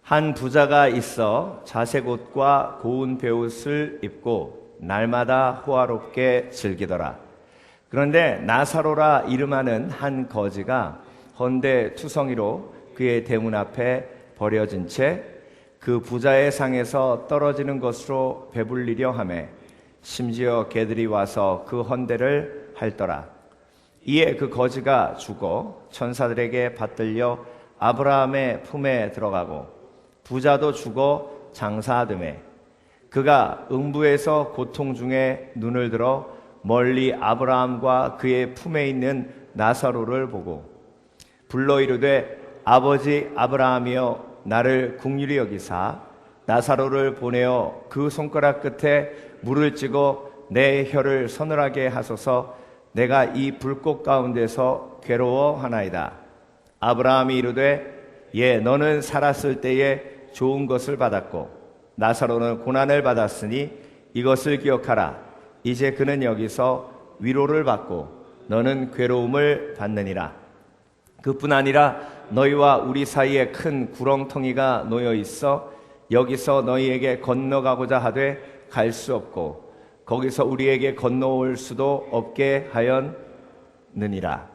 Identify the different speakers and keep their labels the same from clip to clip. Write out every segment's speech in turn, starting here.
Speaker 1: 한 부자가 있어 자색 옷과 고운 베옷을 입고 날마다 호화롭게 즐기더라. 그런데 나사로라 이름하는 한 거지가 헌데 투성이로 그의 대문 앞에 버려진 채 그 부자의 상에서 떨어지는 것으로 배불리려 하매 심지어 개들이 와서 그 헌데를 핥더라. 이에 그 거지가 죽어 천사들에게 받들려 아브라함의 품에 들어가고 부자도 죽어 장사되매 그가 응부에서 고통 중에 눈을 들어 멀리 아브라함과 그의 품에 있는 나사로를 보고 불러 이르되 아버지 아브라함이여 나를 긍휼히 여기사 나사로를 보내어 그 손가락 끝에 물을 찍어 내 혀를 서늘하게 하소서. 내가 이 불꽃 가운데서 괴로워하나이다. 아브라함이 이르되 예 너는 살았을 때에 좋은 것을 받았고 나사로는 고난을 받았으니 이것을 기억하라. 이제 그는 여기서 위로를 받고 너는 괴로움을 받느니라. 그뿐 아니라 너희와 우리 사이에 큰 구렁텅이가 놓여 있어 여기서 너희에게 건너가고자 하되 갈 수 없고 거기서 우리에게 건너올 수도 없게 하였느니라.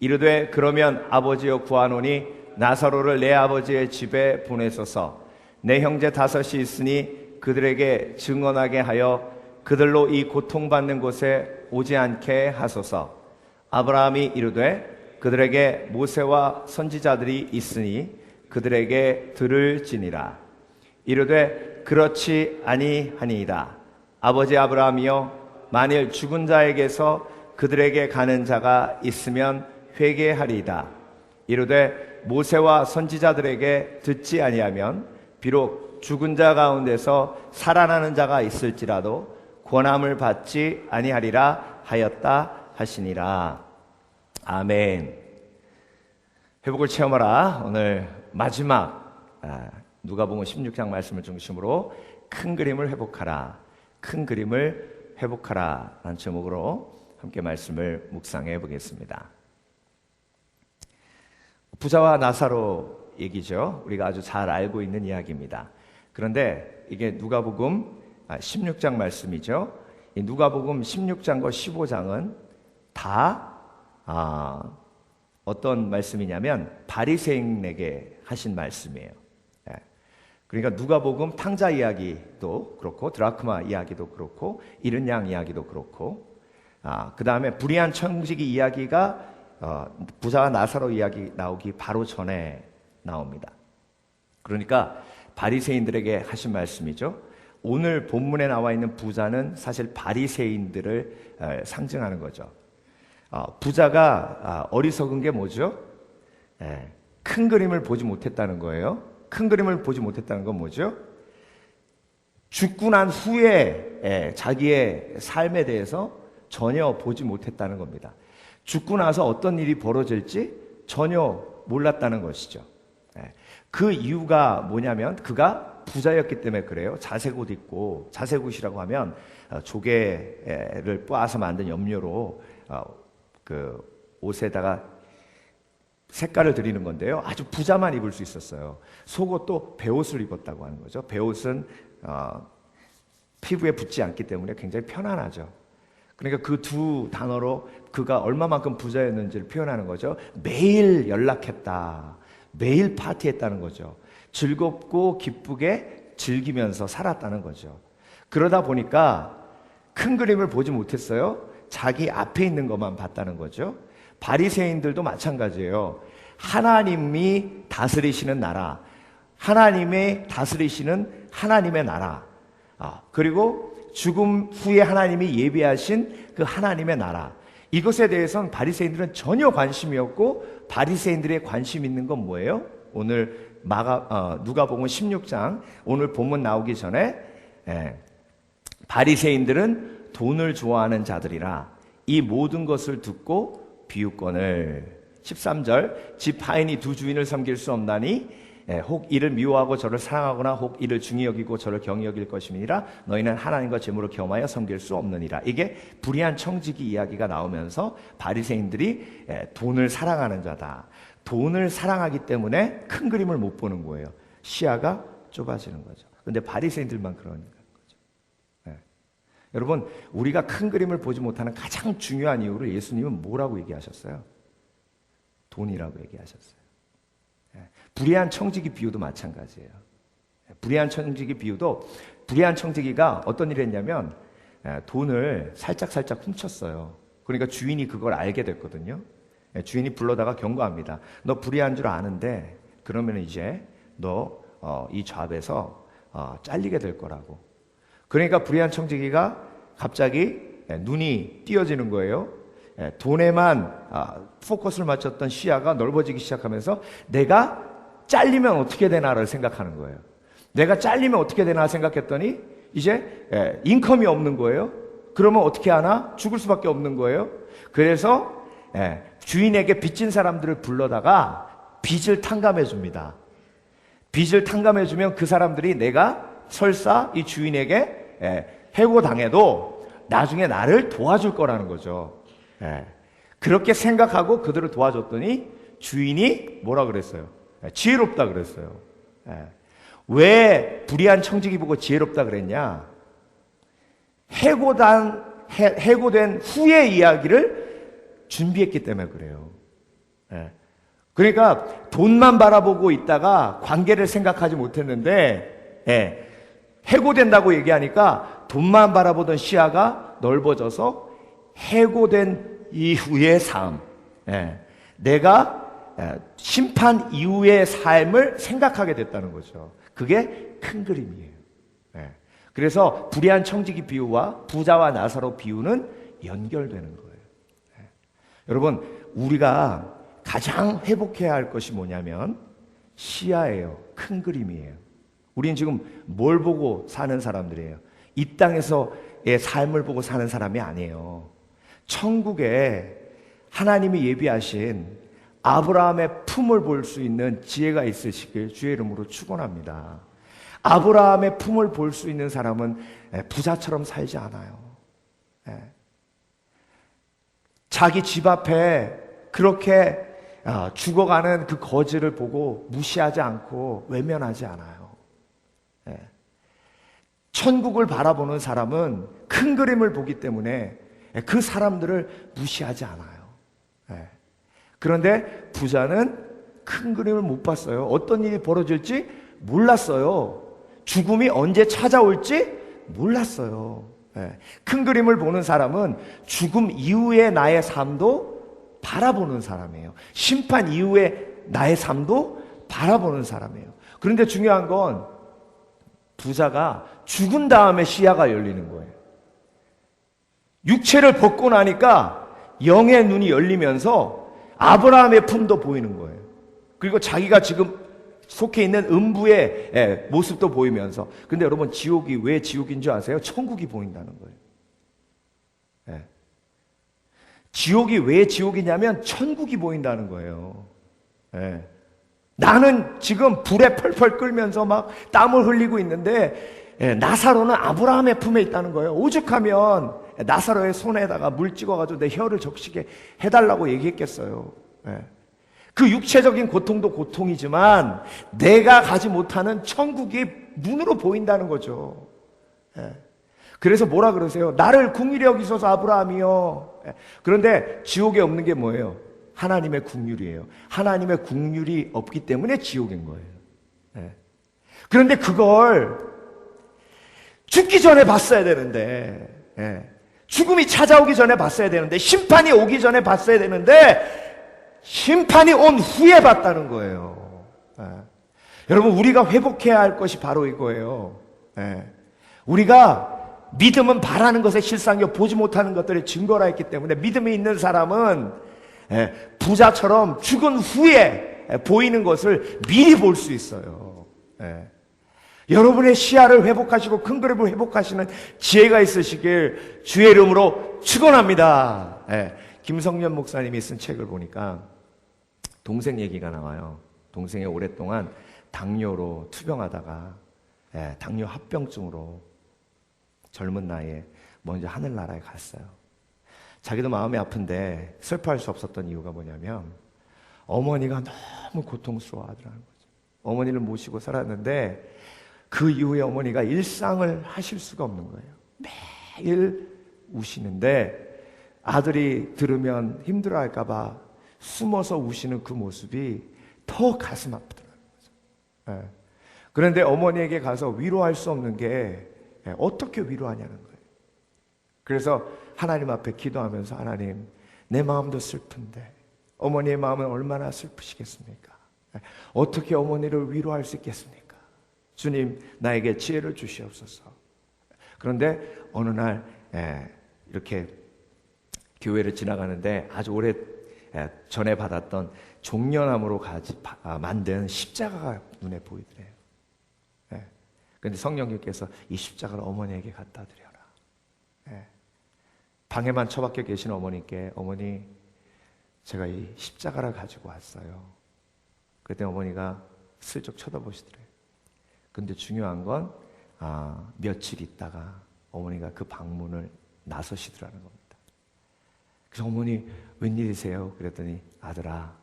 Speaker 1: 이르되 그러면 아버지여 구하노니 나사로를 내 아버지의 집에 보내소서. 내 형제 5이 있으니 그들에게 증언하게 하여 그들로 이 고통받는 곳에 오지 않게 하소서. 아브라함이 이르되 그들에게 모세와 선지자들이 있으니 그들에게 들을지니라. 이르되 그렇지 아니하니이다. 아버지 아브라함이여 만일 죽은 자에게서 그들에게 가는 자가 있으면 회개하리이다. 이르되 모세와 선지자들에게 듣지 아니하면 비록 죽은 자 가운데서 살아나는 자가 있을지라도 권함을 받지 아니하리라 하였다 하시니라. 아멘. 회복을 체험하라. 오늘 마지막 누가복음 16장 말씀을 중심으로 큰 그림을 회복하라. 큰 그림을 회복하라 라는 제목으로 함께 말씀을 묵상해 보겠습니다. 부자와 나사로 얘기죠. 우리가 아주 잘 알고 있는 이야기입니다. 그런데 이게 누가복음 16장 말씀이죠. 이 누가복음 16장과 15장은 다 어떤 말씀이냐면 바리새인에게 하신 말씀이에요. 그러니까 누가복음 탕자 이야기도 그렇고 드라크마 이야기도 그렇고 잃은 양 이야기도 그렇고 그 다음에 불의한 청지기 이야기가 부자와 나사로 이야기 나오기 바로 전에 나옵니다. 그러니까 바리새인들에게 하신 말씀이죠. 오늘 본문에 나와 있는 부자는 사실 바리새인들을 상징하는 거죠. 부자가 어리석은 게 뭐죠? 큰 그림을 보지 못했다는 거예요. 큰 그림을 보지 못했다는 건 뭐죠? 죽고 난 후에 자기의 삶에 대해서 전혀 보지 못했다는 겁니다. 죽고 나서 어떤 일이 벌어질지 전혀 몰랐다는 것이죠. 그 이유가 뭐냐면 그가 부자였기 때문에 그래요. 자색 옷 입고, 자색 옷이라고 하면 조개를 빻아서 만든 염료로 그 옷에다가 색깔을 드리는 건데요. 아주 부자만 입을 수 있었어요. 속옷도 베옷을 입었다고 하는 거죠. 베옷은 피부에 붙지 않기 때문에 굉장히 편안하죠. 그러니까 그 두 단어로 그가 얼마만큼 부자였는지를 표현하는 거죠. 매일 연락했다. 매일 파티했다는 거죠. 즐겁고 기쁘게 즐기면서 살았다는 거죠. 그러다 보니까 큰 그림을 보지 못했어요. 자기 앞에 있는 것만 봤다는 거죠. 바리새인들도 마찬가지예요. 하나님이 다스리시는 나라, 하나님의 다스리시는 하나님의 나라, 그리고 죽음 후에 하나님이 예비하신 그 하나님의 나라, 이것에 대해서는 바리새인들은 전혀 관심이 없고 바리새인들의 관심 있는 건 뭐예요? 오늘 누가복음 16장 오늘 본문 나오기 전에 바리새인들은 돈을 좋아하는 자들이라 이 모든 것을 듣고 비유권을 13절 집 하인이 두 주인을 섬길 수 없나니 혹 이를 미워하고 저를 사랑하거나 혹 이를 중히 여기고 저를 경히 여길 것임이니라 너희는 하나님과 재물을 겸하여 섬길 수 없느니라. 이게 불의한 청지기 이야기가 나오면서 바리새인들이 돈을 사랑하는 자다, 돈을 사랑하기 때문에 큰 그림을 못 보는 거예요. 시야가 좁아지는 거죠. 근데 바리새인들만 그러니까 거죠. 네. 여러분, 우리가 큰 그림을 보지 못하는 가장 중요한 이유를 예수님은 뭐라고 얘기하셨어요? 돈이라고 얘기하셨어요. 네. 불의한 청지기 비유도 마찬가지예요. 불의한 청지기 비유도, 불의한 청지기가 어떤 일을 했냐면 돈을 살짝 훔쳤어요. 그러니까 주인이 그걸 알게 됐거든요. 주인이 불러다가 경고합니다. 너 불의한 줄 아는데 그러면 이제 너 이 잡에서 잘리게 될 거라고. 그러니까 불의한 청지기가 갑자기 눈이 띄어지는 거예요. 돈에만 포커스를 맞췄던 시야가 넓어지기 시작하면서 내가 잘리면 어떻게 되나를 생각하는 거예요. 내가 잘리면 어떻게 되나 생각했더니 이제 인컴이 없는 거예요. 그러면 어떻게 하나? 죽을 수밖에 없는 거예요. 그래서 주인에게 빚진 사람들을 불러다가 빚을 탕감해 줍니다. 빚을 탕감해 주면 그 사람들이 내가 설사 이 주인에게 해고당해도 나중에 나를 도와줄 거라는 거죠. 그렇게 생각하고 그들을 도와줬더니 주인이 뭐라 그랬어요? 지혜롭다 그랬어요. 왜 불의한 청지기 보고 지혜롭다 그랬냐? 해고된 후의 이야기를 준비했기 때문에 그래요. 그러니까 돈만 바라보고 있다가 관계를 생각하지 못했는데 해고된다고 얘기하니까 돈만 바라보던 시야가 넓어져서 해고된 이후의 삶, 내가 심판 이후의 삶을 생각하게 됐다는 거죠. 그게 큰 그림이에요. 그래서 불의한 청지기 비유와 부자와 나사로 비유는 연결되는 거예요. 여러분, 우리가 가장 회복해야 할 것이 뭐냐면 시야예요. 큰 그림이에요. 우리는 지금 뭘 보고 사는 사람들이에요? 이 땅에서의 삶을 보고 사는 사람이 아니에요. 천국에 하나님이 예비하신 아브라함의 품을 볼 수 있는 지혜가 있으시길 주의 이름으로 축원합니다. 아브라함의 품을 볼 수 있는 사람은 부자처럼 살지 않아요. 자기 집 앞에 그렇게 죽어가는 그 거지를 보고 무시하지 않고 외면하지 않아요. 천국을 바라보는 사람은 큰 그림을 보기 때문에 그 사람들을 무시하지 않아요. 그런데 부자는 큰 그림을 못 봤어요. 어떤 일이 벌어질지 몰랐어요. 죽음이 언제 찾아올지 몰랐어요. 큰 그림을 보는 사람은 죽음 이후의 나의 삶도 바라보는 사람이에요. 심판 이후의 나의 삶도 바라보는 사람이에요. 그런데 중요한 건 부자가 죽은 다음에 시야가 열리는 거예요. 육체를 벗고 나니까 영의 눈이 열리면서 아브라함의 품도 보이는 거예요. 그리고 자기가 지금 속해 있는 음부의 모습도 보이면서. 근데 여러분, 지옥이 왜 지옥인 줄 아세요? 천국이 보인다는 거예요. 지옥이 왜 지옥이냐면 천국이 보인다는 거예요. 나는 지금 불에 펄펄 끓면서 막 땀을 흘리고 있는데 나사로는 아브라함의 품에 있다는 거예요. 오죽하면 나사로의 손에다가 물 찍어가지고 내 혀를 적시게 해달라고 얘기했겠어요. 그 육체적인 고통도 고통이지만 내가 가지 못하는 천국이 눈으로 보인다는 거죠. 그래서 뭐라 그러세요? 나를 긍휼히 여기소서 아브라함이요. 그런데 지옥에 없는 게 뭐예요? 하나님의 긍휼이에요. 하나님의 긍휼이 없기 때문에 지옥인 거예요. 그런데 그걸 죽기 전에 봤어야 되는데, 죽음이 찾아오기 전에 봤어야 되는데, 심판이 오기 전에 봤어야 되는데 심판이 온 후에 봤다는 거예요. 여러분, 우리가 회복해야 할 것이 바로 이거예요. 우리가 믿음은 바라는 것의 실상이요 보지 못하는 것들의 증거라 했기 때문에 믿음이 있는 사람은 부자처럼 죽은 후에 보이는 것을 미리 볼 수 있어요. 여러분의 시야를 회복하시고 큰 그림을 회복하시는 지혜가 있으시길 주의 이름으로 축원합니다. 김성년 목사님이 쓴 책을 보니까 동생 얘기가 나와요. 동생이 오랫동안 당뇨로 투병하다가 당뇨 합병증으로 젊은 나이에 먼저 하늘나라에 갔어요. 자기도 마음이 아픈데 슬퍼할 수 없었던 이유가 뭐냐면 어머니가 너무 고통스러워하더라는 거죠. 어머니를 모시고 살았는데 그 이후에 어머니가 일상을 하실 수가 없는 거예요. 매일 우시는데 아들이 들으면 힘들어할까 봐 숨어서 우시는 그 모습이 더 가슴 아프더라고요. 예. 그런데 어머니에게 가서 위로할 수 없는 게 어떻게 위로하냐는 거예요. 그래서 하나님 앞에 기도하면서 하나님, 내 마음도 슬픈데 어머니의 마음은 얼마나 슬프시겠습니까? 어떻게 어머니를 위로할 수 있겠습니까? 주님, 나에게 지혜를 주시옵소서. 그런데 어느 날 이렇게 교회를 지나가는데 아주 오래 전에 받았던 종려나무로 만든 십자가가 눈에 보이더래요. 그런데 성령님께서 이 십자가를 어머니에게 갖다 드려라. 방에만 처박혀 계신 어머니께, 어머니, 제가 이 십자가를 가지고 왔어요. 그때 어머니가 슬쩍 쳐다보시더래요. 근데 중요한 건 며칠 있다가 어머니가 그 방문을 나서시더라는 겁니다. 그래서 어머니, 웬일이세요? 그랬더니 아들아,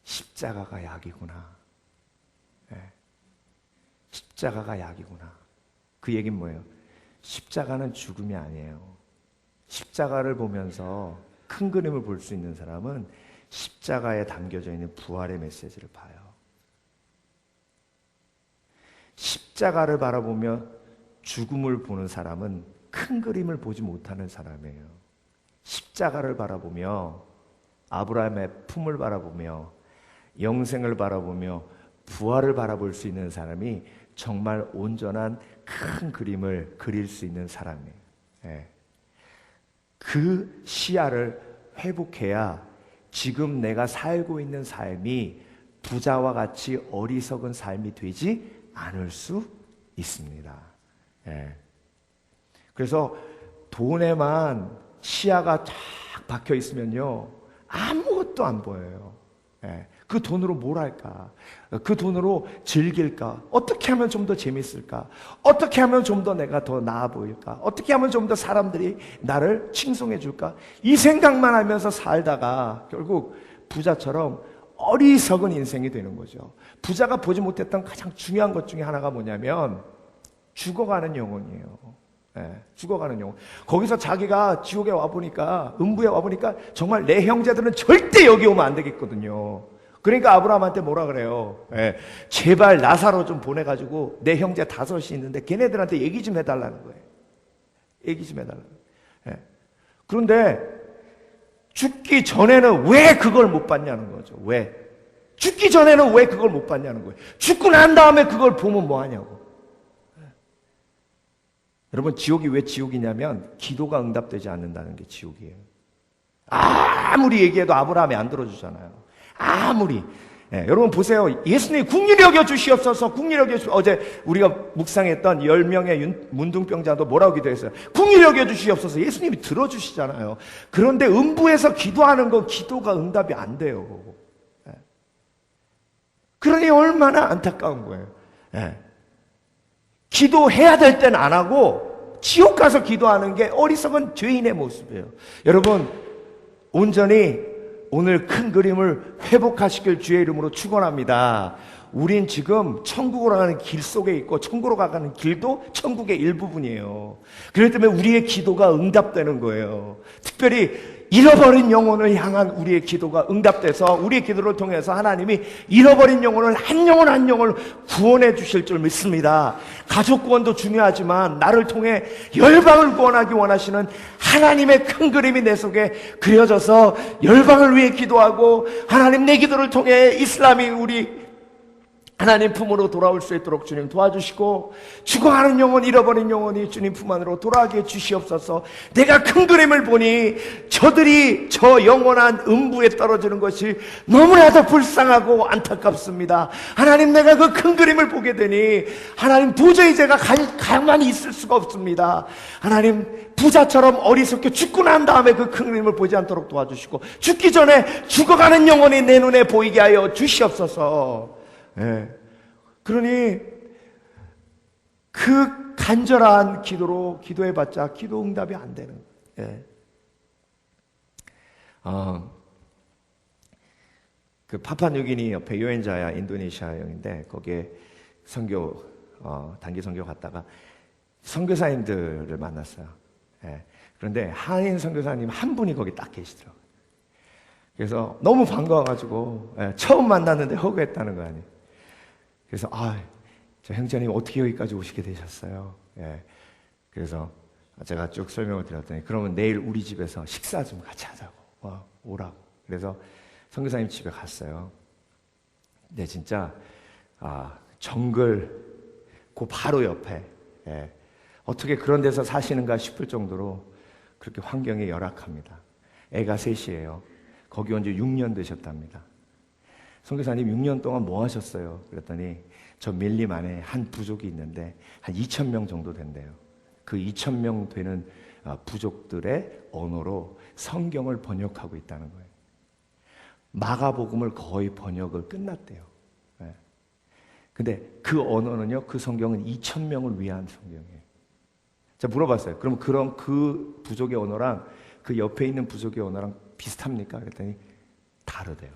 Speaker 1: 십자가가 약이구나. 십자가가 약이구나. 그 얘기는 뭐예요? 십자가는 죽음이 아니에요. 십자가를 보면서 큰 그림을 볼 수 있는 사람은 십자가에 담겨져 있는 부활의 메시지를 봐요. 십자가를 바라보며 죽음을 보는 사람은 큰 그림을 보지 못하는 사람이에요. 십자가를 바라보며 아브라함의 품을 바라보며 영생을 바라보며 부활을 바라볼 수 있는 사람이 정말 온전한 큰 그림을 그릴 수 있는 사람이에요. 그 시야를 회복해야 지금 내가 살고 있는 삶이 부자와 같이 어리석은 삶이 되지 않을 수 있습니다. 그래서 돈에만 시야가 쫙 박혀 있으면요, 아무것도 안 보여요. 그 돈으로 뭘 할까? 그 돈으로 즐길까? 어떻게 하면 좀 더 재밌을까? 어떻게 하면 좀 더 내가 더 나아 보일까? 어떻게 하면 좀 더 사람들이 나를 칭송해 줄까? 이 생각만 하면서 살다가 결국 부자처럼 어리석은 인생이 되는 거죠. 부자가 보지 못했던 가장 중요한 것 중에 하나가 뭐냐면 죽어가는 영혼이에요. 죽어가는 영혼. 거기서 자기가 지옥에 와보니까, 음부에 와보니까 정말 내 형제들은 절대 여기 오면 안 되겠거든요. 그러니까 아브라함한테 뭐라 그래요? 제발 나사로 좀 보내가지고 내 형제 5이 있는데 걔네들한테 얘기 좀 해달라는 거예요. 얘기 좀 해달라는 거예요. 그런데 죽기 전에는 왜 그걸 못 봤냐는 거죠. 왜? 죽기 전에는 왜 그걸 못 봤냐는 거예요. 죽고 난 다음에 그걸 보면 뭐 하냐고. 여러분, 지옥이 왜 지옥이냐면 기도가 응답되지 않는다는 게 지옥이에요. 아무리 얘기해도 아브라함이 안 들어주잖아요. 아무리. 여러분 보세요. 예수님이 국리를 여겨 주시옵소서. 국리를 여겨 주시옵소서. 어제 우리가 묵상했던 10명의 문둥병자도 뭐라고 기도했어요? 국리를 여겨 주시옵소서. 예수님이 들어주시잖아요. 그런데 음부에서 기도하는 건 기도가 응답이 안 돼요. 그러니 얼마나 안타까운 거예요. 기도해야 될 때는 안 하고 지옥 가서 기도하는 게 어리석은 죄인의 모습이에요. 여러분, 온전히 오늘 큰 그림을 회복하시길 주의 이름으로 축원합니다. 우린 지금 천국으로 가는 길 속에 있고 천국으로 가는 길도 천국의 일부분이에요. 그렇기 때문에 우리의 기도가 응답되는 거예요. 특별히 잃어버린 영혼을 향한 우리의 기도가 응답돼서 우리의 기도를 통해서 하나님이 잃어버린 영혼을 한 영혼 한 영혼을 구원해 주실 줄 믿습니다. 가족 구원도 중요하지만 나를 통해 열방을 구원하기 원하시는 하나님의 큰 그림이 내 속에 그려져서 열방을 위해 기도하고 하나님 내 기도를 통해 이슬람이 우리 하나님 품으로 돌아올 수 있도록 주님 도와주시고 죽어가는 영혼, 잃어버린 영혼이 주님 품 안으로 돌아가게 주시옵소서. 내가 큰 그림을 보니 저들이 저 영원한 음부에 떨어지는 것이 너무나도 불쌍하고 안타깝습니다. 하나님, 내가 그 큰 그림을 보게 되니 하나님 도저히 제가 가만히 있을 수가 없습니다. 하나님, 부자처럼 어리석게 죽고 난 다음에 그 큰 그림을 보지 않도록 도와주시고 죽기 전에 죽어가는 영혼이 내 눈에 보이게 하여 주시옵소서. 그러니 그 간절한 기도로 기도해봤자 기도 응답이 안 되는 거예요. 그 파푸아뉴기니 옆에 유엔자야 인도네시아형인데 거기에 단기 선교 갔다가 선교사님들을 만났어요. 예. 그런데 한인 선교사님 한 분이 거기 딱 계시더라고요. 그래서 너무 반가워가지고 처음 만났는데 허구했다는 거 아니에요. 그래서 저 형제님 어떻게 여기까지 오시게 되셨어요? 예. 그래서 제가 쭉 설명을 드렸더니 그러면 내일 우리 집에서 식사 좀 같이 하자고 오라고. 그래서 선교사님 집에 갔어요. 근데 진짜 정글 그 바로 옆에 어떻게 그런 데서 사시는가 싶을 정도로 그렇게 환경이 열악합니다. 애가 셋이에요. 거기 온 지 6년 되셨답니다. 선교사님 6년 동안 뭐 하셨어요? 그랬더니 저 밀림 안에 한 부족이 있는데 한 2,000명 정도 된대요. 그 2,000명 되는 부족들의 언어로 성경을 번역하고 있다는 거예요. 마가복음을 거의 번역을 끝났대요. 근데 그 언어는요, 그 성경은 2,000명을 위한 성경이에요. 제가 물어봤어요. 그럼 그 부족의 언어랑 그 옆에 있는 부족의 언어랑 비슷합니까? 그랬더니 다르대요.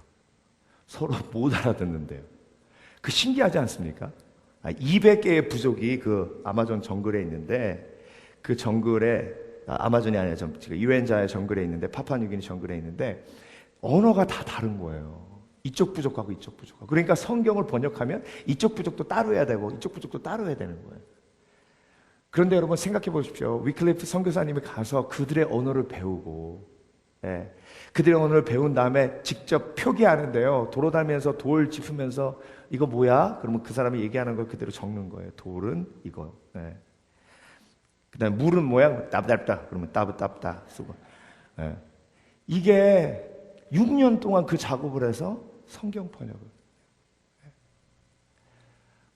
Speaker 1: 서로 못 알아듣는데요. 그 신기하지 않습니까? 200개의 부족이 그 아마존 정글에 있는데 그 정글에 아마존이 아니라 지금 유엔자의 정글에 있는데 파푸아뉴기니 정글에 있는데 언어가 다 다른 거예요. 이쪽 부족하고 이쪽 부족하고. 그러니까 성경을 번역하면 이쪽 부족도 따로 해야 되고 이쪽 부족도 따로 해야 되는 거예요. 그런데 여러분 생각해 보십시오. 위클리프 선교사님이 가서 그들의 언어를 배우고 그들의 언어를 배운 다음에 직접 표기하는데요. 돌아다니면서 돌 짚으면서 이거 뭐야? 그러면 그 사람이 얘기하는 걸 그대로 적는 거예요. 돌은 이거. 그다음에 물은 뭐야? 따브따브따. 그러면 따브따브따 쓰고. 이게 6년 동안 그 작업을 해서 성경 번역을.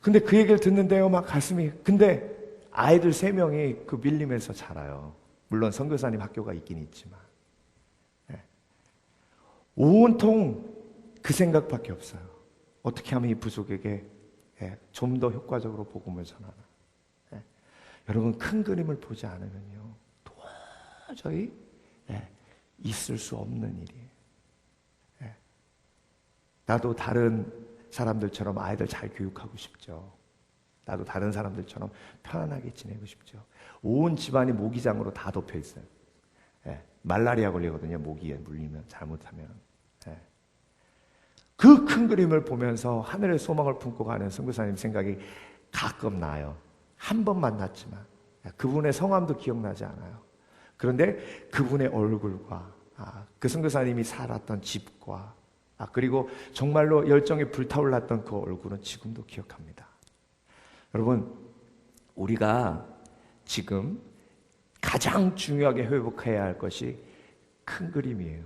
Speaker 1: 근데 그 얘기를 듣는데요, 막 가슴이. 근데 아이들 3명이 그 밀림에서 자라요. 물론 선교사님 학교가 있긴 있지만. 온통 그 생각밖에 없어요. 어떻게 하면 이 부족에게 좀 더 효과적으로 복음을 전하나. 여러분, 큰 그림을 보지 않으면요, 도저히 있을 수 없는 일이에요. 나도 다른 사람들처럼 아이들 잘 교육하고 싶죠. 나도 다른 사람들처럼 편안하게 지내고 싶죠. 온 집안이 모기장으로 다 덮여 있어요. 말라리아 걸리거든요. 모기에 물리면, 잘못하면. 그 큰 그림을 보면서 하늘의 소망을 품고 가는 선교사님 생각이 가끔 나요. 한 번 만났지만 그분의 성함도 기억나지 않아요. 그런데 그분의 얼굴과 그 선교사님이 살았던 집과 그리고 정말로 열정이 불타올랐던 그 얼굴은 지금도 기억합니다. 여러분, 우리가 지금 가장 중요하게 회복해야 할 것이 큰 그림이에요.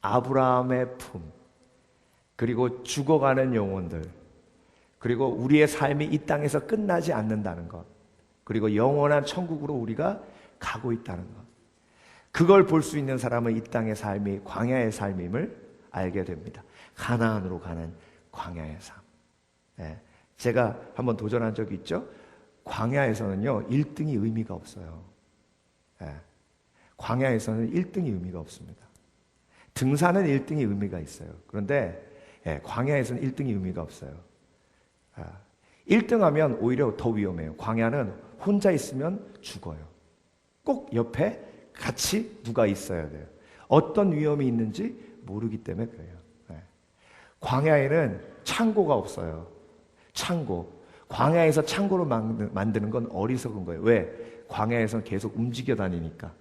Speaker 1: 아브라함의 품, 그리고 죽어가는 영혼들, 그리고 우리의 삶이 이 땅에서 끝나지 않는다는 것, 그리고 영원한 천국으로 우리가 가고 있다는 것. 그걸 볼 수 있는 사람은 이 땅의 삶이 광야의 삶임을 알게 됩니다. 가나안으로 가는 광야의 삶. 제가 한번 도전한 적이 있죠. 광야에서는요 1등이 의미가 없어요. 광야에서는 1등이 의미가 없습니다. 등산은 1등이 의미가 있어요. 그런데 광야에서는 1등이 의미가 없어요. 1등 하면 오히려 더 위험해요. 광야는 혼자 있으면 죽어요. 꼭 옆에 같이 누가 있어야 돼요. 어떤 위험이 있는지 모르기 때문에 그래요. 광야에는 창고가 없어요. 창고. 광야에서 창고를 만드는 건 어리석은 거예요. 왜? 광야에서는 계속 움직여 다니니까.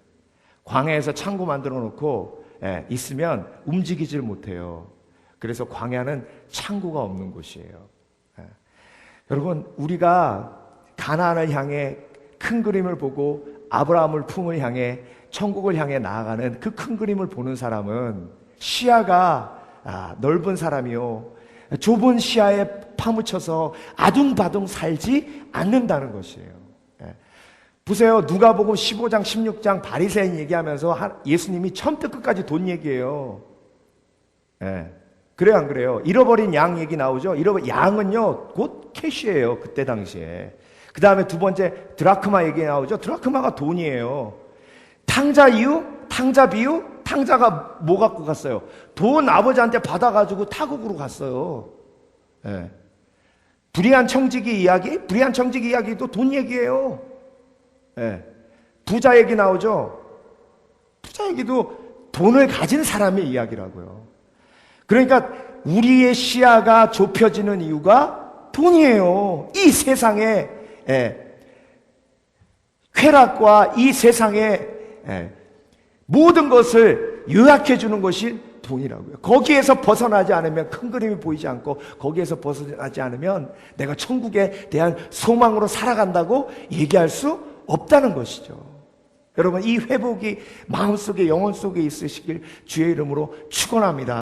Speaker 1: 광야에서 창고 만들어 놓고 있으면 움직이질 못해요. 그래서 광야는 창고가 없는 곳이에요. 여러분, 우리가 가나안을 향해 큰 그림을 보고 아브라함을 품을 향해 천국을 향해 나아가는 그 큰 그림을 보는 사람은 시야가 넓은 사람이요, 좁은 시야에 파묻혀서 아둥바둥 살지 않는다는 것이에요. 보세요. 누가복음 15장 16장 바리새인 얘기하면서 예수님이 처음부터 끝까지 돈 얘기해요. 그래요, 안 그래요? 잃어버린 양 얘기 나오죠. 양은요 곧 캐시예요. 그때 당시에. 그 다음에 두 번째 드라크마 얘기 나오죠. 드라크마가 돈이에요. 탕자 비유 탕자가 뭐 갖고 갔어요? 돈 아버지한테 받아가지고 타국으로 갔어요. 예. 불의한 청지기 이야기? 불의한 청지기 이야기도 돈 얘기예요. 예. 부자 얘기 나오죠? 부자 얘기도 돈을 가진 사람의 이야기라고요. 그러니까 우리의 시야가 좁혀지는 이유가 돈이에요. 이 세상에 쾌락과 이 세상에 모든 것을 요약해 주는 것이 돈이라고요. 거기에서 벗어나지 않으면 큰 그림이 보이지 않고 거기에서 벗어나지 않으면 내가 천국에 대한 소망으로 살아간다고 얘기할 수 없다는 것이죠. 여러분 이 회복이 마음속에 영혼 속에 있으시길 주의 이름으로 축원합니다.